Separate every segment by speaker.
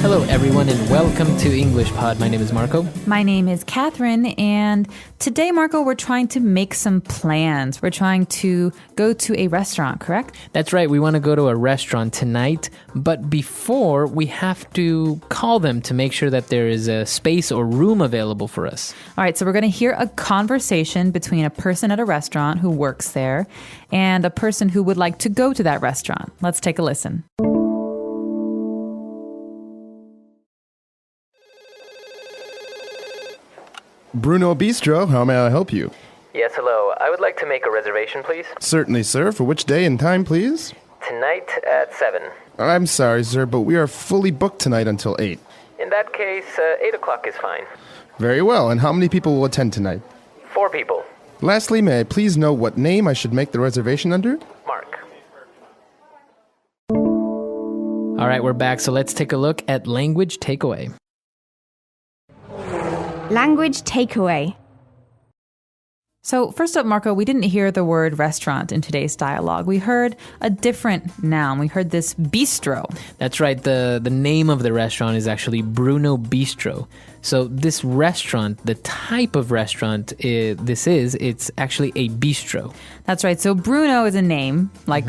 Speaker 1: Hello, everyone, and welcome to English Pod. My name is Marco.
Speaker 2: My name is Catherine, and today, Marco, we're trying to make some plans. We're trying to go to a restaurant, correct?
Speaker 1: That's right. We want to go to a restaurant tonight, but before, we have to call them to make sure that there is a space or room available for us.
Speaker 2: All right, so we're going to hear a conversation between a person at a restaurant who works there and a person who would like to go to that restaurant. Let's take a listen.
Speaker 3: Bruno Bistro, how may I help you?
Speaker 1: Yes, hello. I would like to make a reservation, please.
Speaker 3: Certainly, sir. For which day and time, please?
Speaker 1: Tonight at 7.
Speaker 3: I'm sorry, sir, but we are fully booked tonight until 8.
Speaker 1: In that case, 8 o'clock is fine.
Speaker 3: Very well. And how many people will attend tonight?
Speaker 1: 4 people.
Speaker 3: Lastly, may I please know what name I should make the reservation under?
Speaker 1: Mark. All right, we're back, so let's take a look at language takeaway.
Speaker 4: Language takeaway.
Speaker 2: So first up, Marco, we didn't hear the word restaurant in today's dialogue. We heard a different noun. We heard this bistro.
Speaker 1: That's right. The name of the restaurant is actually Bruno Bistro. So this restaurant, the type of restaurant it's actually a bistro.
Speaker 2: That's right. So Bruno is a name, like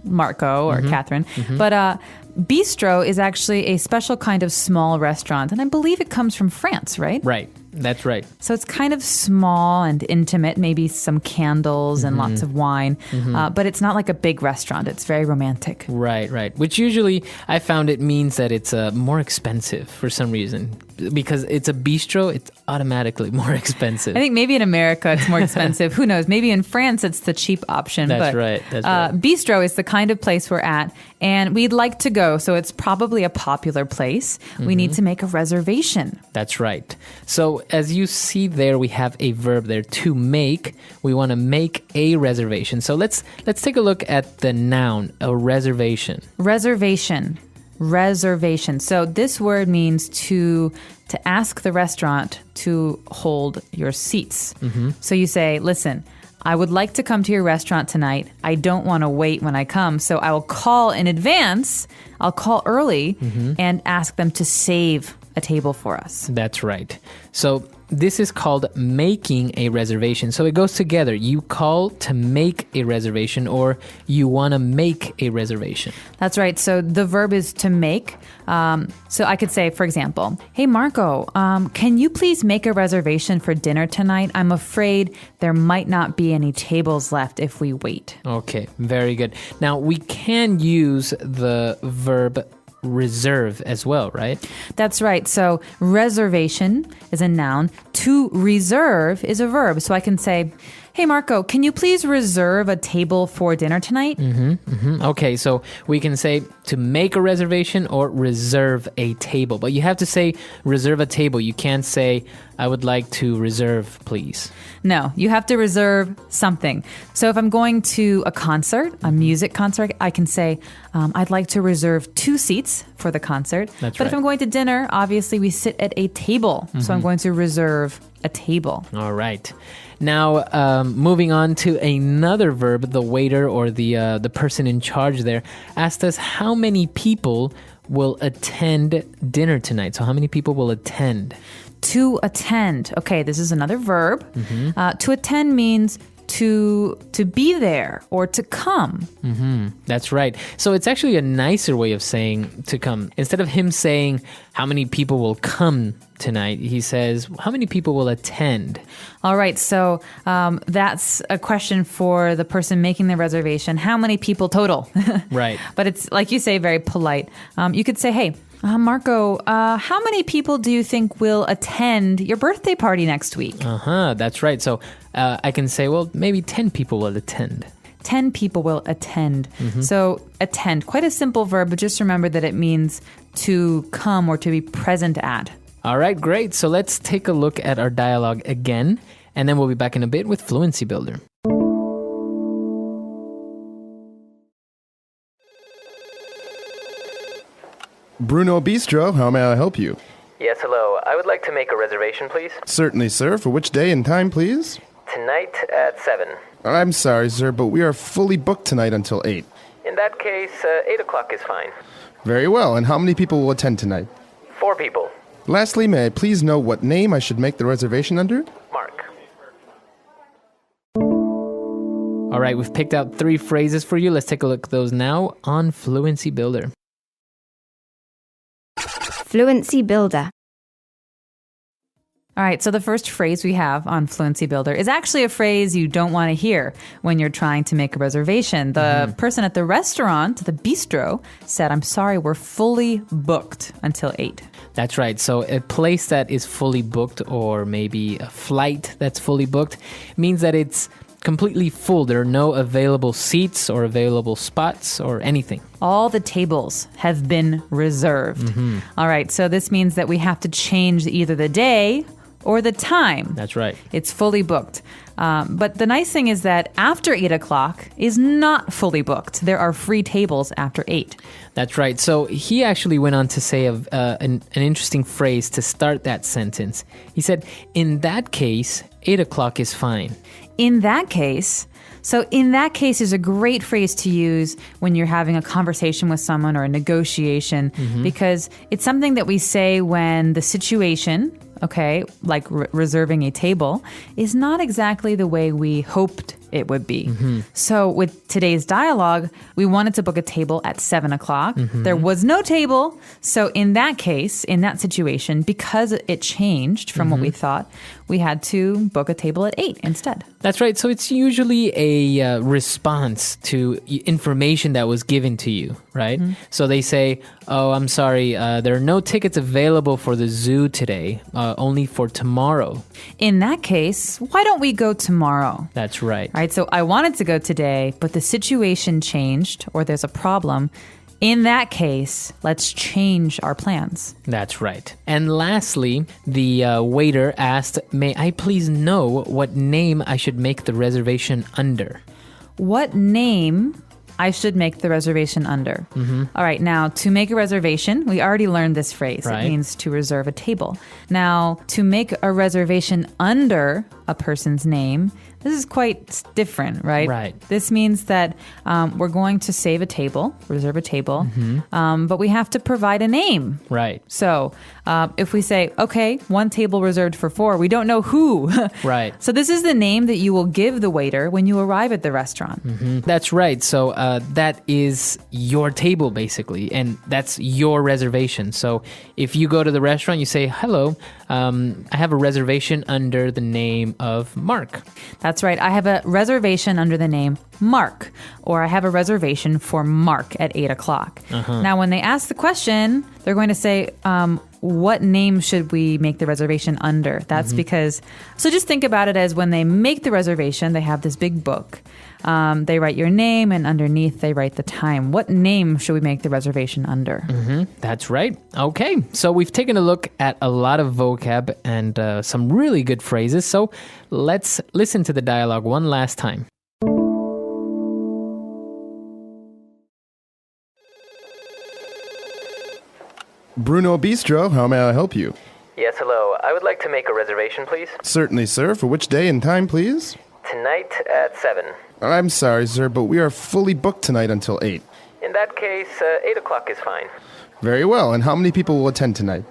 Speaker 2: Marco or Catherine. But bistro is actually a special kind of small restaurant. And I believe it comes from France, right?
Speaker 1: Right. That's right.
Speaker 2: So it's kind of small and intimate, maybe some candles and lots of wine, but it's not like a big restaurant. It's very romantic.
Speaker 1: Right, right. Which usually I found it means that it's more expensive for some reason. Because it's a bistro, it's automatically more expensive.
Speaker 2: I think maybe in America it's more expensive. Who knows? Maybe in France it's the cheap option.
Speaker 1: That's
Speaker 2: but,
Speaker 1: right. That's right.
Speaker 2: Bistro is the kind of place we're at, and we'd like to go, so it's probably a popular place. We need to make a reservation.
Speaker 1: That's right. So as you see there, we have a verb there, to make. We want to make a reservation. So let's take a look at the noun, a reservation.
Speaker 2: Reservation. So this word means to ask the restaurant to hold your seats. So you say, listen, I would like to come to your restaurant tonight. I don't want to wait when I come, so I will call in advance. I'll call early and ask them to save a table for us.
Speaker 1: That's right. So this is called making a reservation. So it goes together. You call to make a reservation, or you want to make a reservation.
Speaker 2: That's right. So the verb is to make. So I could say, for example, hey, Marco, can you please make a reservation for dinner tonight? I'm afraid there might not be any tables left if we wait.
Speaker 1: Okay, very good. Now, we can use the verb reserve as well, right?
Speaker 2: That's right. So reservation is a noun. To reserve is a verb. So I can say, hey, Marco, can you please reserve a table for dinner tonight?
Speaker 1: Okay, so we can say to make a reservation or reserve a table. But you have to say reserve a table. You can't say, I would like to reserve, please.
Speaker 2: No, you have to reserve something. So if I'm going to a concert, a music concert, I can say, I'd like to reserve 2 seats for the concert.
Speaker 1: That's
Speaker 2: but
Speaker 1: right.
Speaker 2: if I'm going to dinner, obviously we sit at a table. So I'm going to reserve a table.
Speaker 1: All right. Now, moving on to another verb, the waiter or the person in charge there asked us how many people will attend dinner tonight. So how many people will attend?
Speaker 2: To attend. Okay, this is another verb. To attend means to be there or to come.
Speaker 1: That's right. So it's actually a nicer way of saying to come. Instead of him saying how many people will come tonight, he says how many people will attend.
Speaker 2: All right, so that's a question for the person making the reservation. How many people total?
Speaker 1: Right.
Speaker 2: But it's, like you say, very polite. You could say, hey, Marco, how many people do you think will attend your birthday party next week?
Speaker 1: That's right. So I can say, well, maybe 10 people will attend.
Speaker 2: 10 people will attend. So attend, quite a simple verb, but just remember that it means to come or to be present at.
Speaker 1: All right, great. So let's take a look at our dialogue again, and then we'll be back in a bit with Fluency Builder.
Speaker 3: Bruno Bistro, how may I help you?
Speaker 1: Yes, hello. I would like to make a reservation, please.
Speaker 3: Certainly, sir. For which day and time, please?
Speaker 1: Tonight at 7.
Speaker 3: I'm sorry, sir, but we are fully booked tonight until 8.
Speaker 1: In that case, 8 o'clock is fine.
Speaker 3: Very well. And how many people will attend tonight?
Speaker 1: 4 people.
Speaker 3: Lastly, may I please know what name I should make the reservation under?
Speaker 1: Mark. All right, we've picked out 3 phrases for you. Let's take a look at those now on Fluency Builder.
Speaker 4: Fluency Builder.
Speaker 2: All right, so the first phrase we have on Fluency Builder is actually a phrase you don't want to hear when you're trying to make a reservation. The person at the restaurant, the bistro, said, I'm sorry, we're fully booked until 8.
Speaker 1: That's right. So a place that is fully booked, or maybe a flight that's fully booked, means that it's completely full. There are no available seats or available spots or anything.
Speaker 2: All the tables have been reserved. All right, so this means that we have to change either the day or the time.
Speaker 1: That's right.
Speaker 2: It's fully booked. But the nice thing is that after 8 o'clock is not fully booked. There are free tables after 8.
Speaker 1: That's right. So he actually went on to say an interesting phrase to start that sentence. He said, in that case, 8 o'clock is fine.
Speaker 2: In that case... So in that case is a great phrase to use when you're having a conversation with someone or a negotiation, because it's something that we say when the situation, okay, like reserving a table, is not exactly the way we hoped it would be. So with today's dialogue, we wanted to book a table at 7 o'clock. There was no table. So in that case, in that situation, because it changed from what we thought, we had to book a table at 8 instead.
Speaker 1: That's right. So it's usually a response to information that was given to you, right? So they say, oh, I'm sorry, there are no tickets available for the zoo today, only for tomorrow.
Speaker 2: In that case, why don't we go tomorrow?
Speaker 1: That's right.
Speaker 2: All right, so I wanted to go today, but the situation changed or there's a problem. In that case, let's change our plans.
Speaker 1: That's right. And lastly, the waiter asked, may I please know what name I should make the reservation under?
Speaker 2: What name I should make the reservation under? All right, now to make a reservation, we already learned this phrase.
Speaker 1: Right.
Speaker 2: It means to reserve a table. Now, to make a reservation under a person's name, this is quite different, right?
Speaker 1: Right.
Speaker 2: This means that we're going to save a table, reserve a table, but we have to provide a name.
Speaker 1: Right.
Speaker 2: So if we say, okay, 1 table reserved for 4, we don't know who.
Speaker 1: Right.
Speaker 2: So this is the name that you will give the waiter when you arrive at the restaurant.
Speaker 1: That's right. So that is your table, basically, and that's your reservation. So if you go to the restaurant, you say, hello, I have a reservation under the name of Mark.
Speaker 2: That's right. I have a reservation under the name Mark, or I have a reservation for Mark at 8 o'clock. Now, when they ask the question, they're going to say, what name should we make the reservation under? That's because, so just think about it as when they make the reservation, they have this big book. They write your name, and underneath they write the time. What name should we make the reservation under?
Speaker 1: That's right. Okay, so we've taken a look at a lot of vocab and some really good phrases. So let's listen to the dialogue one last time.
Speaker 3: Bruno Bistro, how may I help you?
Speaker 1: Yes, hello. I would like to make a reservation, please.
Speaker 3: Certainly, sir. For which day and time, please?
Speaker 1: Tonight at 7.
Speaker 3: I'm sorry, sir, but we are fully booked tonight until 8.
Speaker 1: In that case, 8 o'clock is fine.
Speaker 3: Very well. And how many people will attend tonight?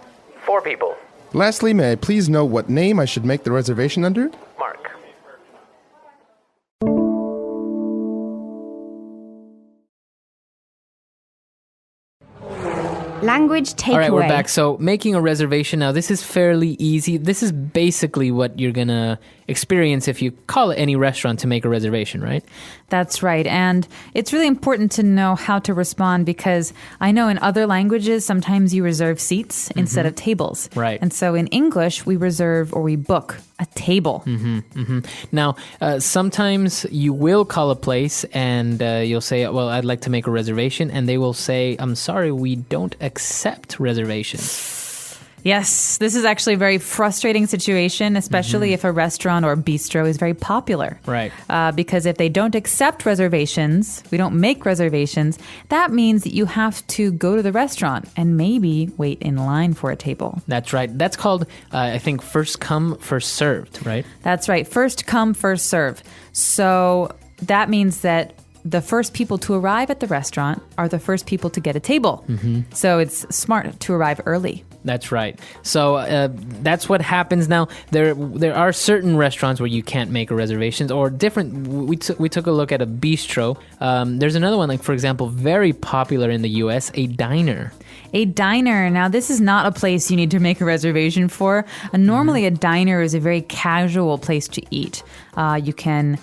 Speaker 1: 4 people.
Speaker 3: Lastly, may I please know what name I should make the reservation under?
Speaker 1: Mark.
Speaker 4: Language takeaway.
Speaker 1: All right, we're back. So making a reservation now, this is fairly easy. This is basically what you're going to experience if you call any restaurant to make a reservation, right?
Speaker 2: That's right. And it's really important to know how to respond, because I know in other languages, sometimes you reserve seats instead of tables.
Speaker 1: Right.
Speaker 2: And so in English, we reserve or we book a table.
Speaker 1: Now, sometimes you will call a place and you'll say, well, I'd like to make a reservation. And they will say, I'm sorry, we don't accept reservations.
Speaker 2: Yes, this is actually a very frustrating situation, especially if a restaurant or bistro is very popular.
Speaker 1: Right.
Speaker 2: Because if they don't accept reservations, we don't make reservations, that means that you have to go to the restaurant and maybe wait in line for a table.
Speaker 1: That's right. That's called, I think, first come, first served, right?
Speaker 2: That's right. First come, first serve. So that means that the first people to arrive at the restaurant are the first people to get a table. So it's smart to arrive early.
Speaker 1: That's right. So that's what happens now. There are certain restaurants where you can't make a reservation, or different. We took a look at a bistro. There's another one, like for example, very popular in the U.S., a diner.
Speaker 2: A diner. Now, this is not a place you need to make a reservation for. Normally, a diner is a very casual place to eat. You can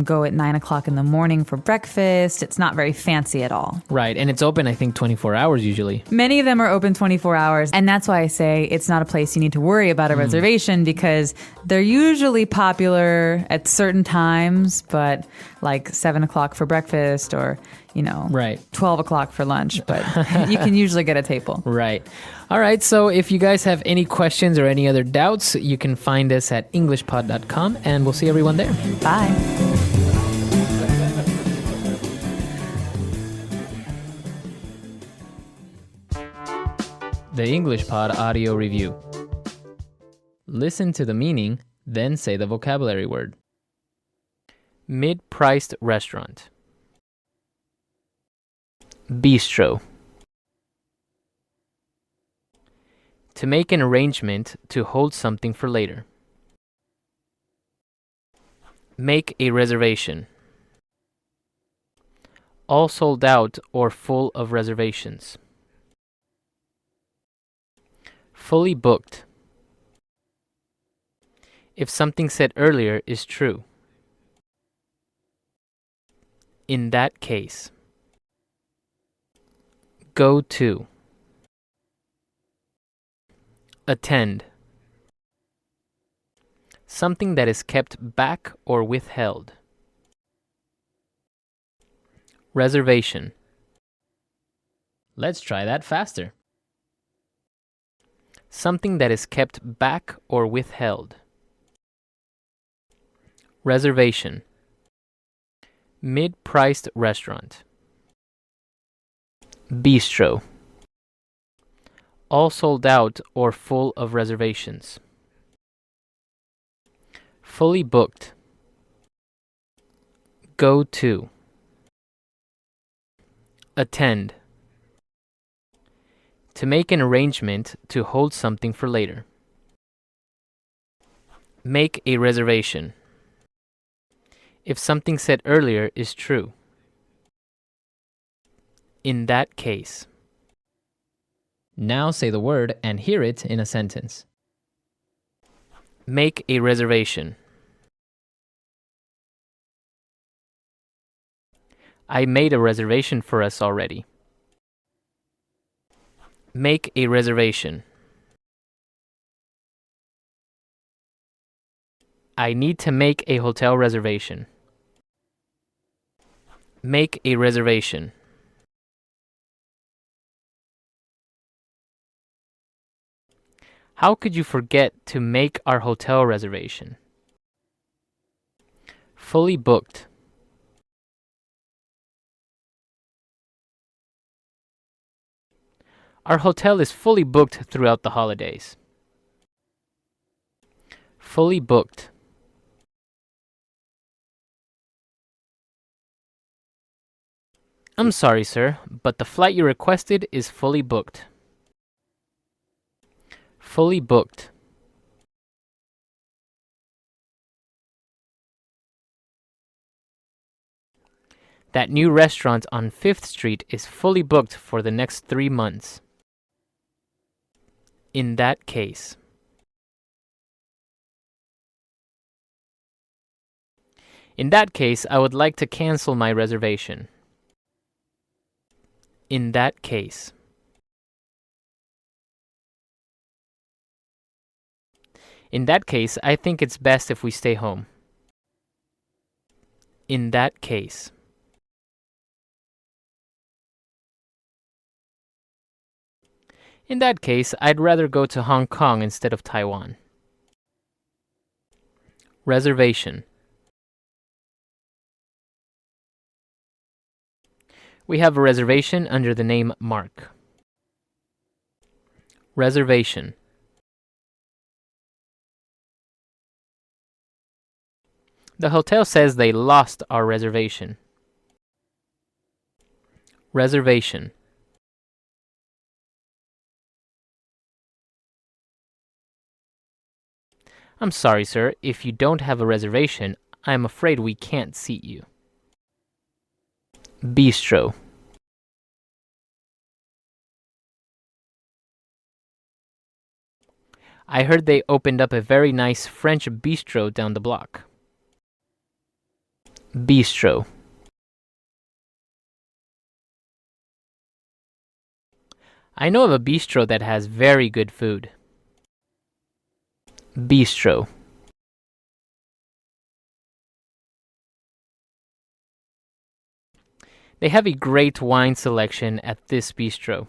Speaker 2: go at 9 o'clock in the morning for breakfast. It's not very fancy at all.
Speaker 1: Right, and it's open, I think, 24 hours usually.
Speaker 2: Many of them are open 24 hours, and that's why I say it's not a place you need to worry about a reservation, because they're usually popular at certain times, but like 7 o'clock for breakfast or,
Speaker 1: right,
Speaker 2: 12 o'clock for lunch, but you can usually get a table.
Speaker 1: Right. All right, so if you guys have any questions or any other doubts, you can find us at englishpod.com, and we'll see everyone there.
Speaker 2: Bye.
Speaker 1: The English Pod Audio Review. Listen to the meaning, then say the vocabulary word. Mid-priced restaurant. Bistro. To make an arrangement to hold something for later. Make a reservation. All sold out or full of reservations. Fully booked. If something said earlier is true. In that case. Go to. Attend. Something that is kept back or withheld. Reservation. Let's try that faster. Something that is kept back or withheld. Reservation. Mid-priced restaurant. Bistro. All sold out or full of reservations. Fully booked. Go to. Attend. To make an arrangement to hold something for later. Make a reservation. If something said earlier is true. In that case. Now say the word and hear it in a sentence. Make a reservation. I made a reservation for us already. Make a reservation. I need to make a hotel reservation. Make a reservation. How could you forget to make our hotel reservation? Fully booked. Our hotel is fully booked throughout the holidays. Fully booked. I'm sorry, sir, but the flight you requested is fully booked. Fully booked. That new restaurant on 5th Street is fully booked for the next 3 months. In that case. In that case, I would like to cancel my reservation. In that case. In that case, I think it's best if we stay home. In that case. In that case, I'd rather go to Hong Kong instead of Taiwan. Reservation. We have a reservation under the name Mark. Reservation. The hotel says they lost our reservation. Reservation. I'm sorry, sir. If you don't have a reservation, I'm afraid we can't seat you. Bistro. I heard they opened up a very nice French bistro down the block. Bistro. I know of a bistro that has very good food. Bistro. They have a great wine selection at this bistro.